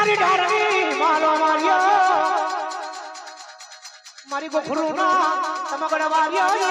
મારી ડારવી મારો માર્યો મારી ગોખરું ના તમગડ વાર્યો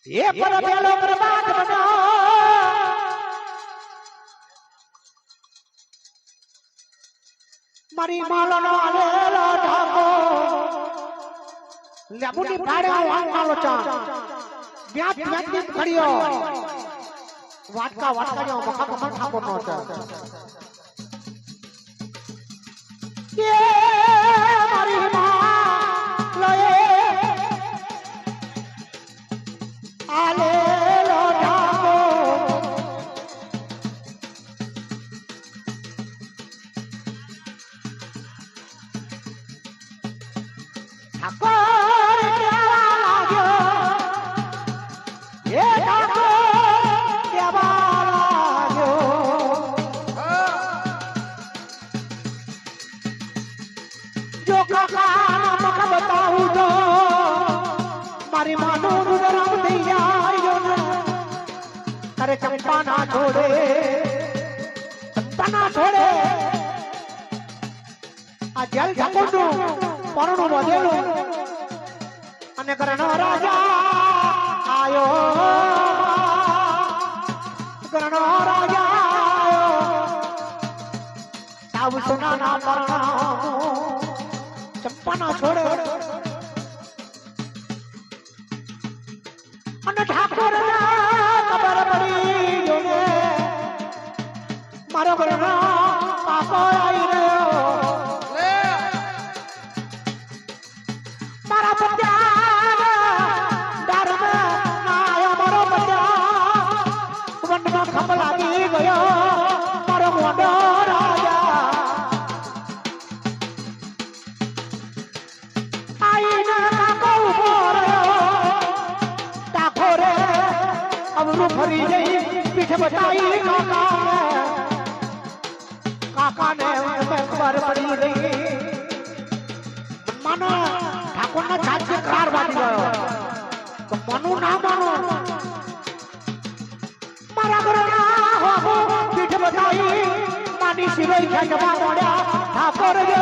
ये पर पेलो बर्बाद बनो મારી માલનો આલેલો ઢાકો લેબુની પાડે વાંકાલો ચા વ્યાત ખડીયો વાટકા જો મખા કમર ઠાકોર નો છે કે મારી માં લયે આલેલો ઢાકો ઠાકોર કેવા લાગ્યો એ ઠાકોર કેવા લાગ્યો જો કાકાનો મખ બતાવું તો મારી માનું રુદરામ થઈ જાય તારે ચંપા ના છોડે આ જેલ ઠાકોરનું પરણું વધેલું અને કરણ રાજા આયો કરણ રાજા આયો તાવ સોનાના પરણાવું ચંપાના છોડે અને ઠાકોર ખબર પડી જોને મારો ઘરનો પાકો આવી રહ્યો મારા પત્યા ડરમાં આયો મારો પત્યા વનમાં ખપ લાગી ગયો મારો મોઢો રાજા આઈને કાકો ઉભો રહ્યો ઠાકોરે અવરું ફરી જઈ પીઠ બતાવી કાકાને ખબર પડી ગઈ મનો ઠાકોરના છાતી કરાર વાગી ગયો તો મનું ના માનો મારા ઘરના હો પીઠ બતાવી માની સિરોઈ ખેંચવા મોડ્યા ઠાકોર જે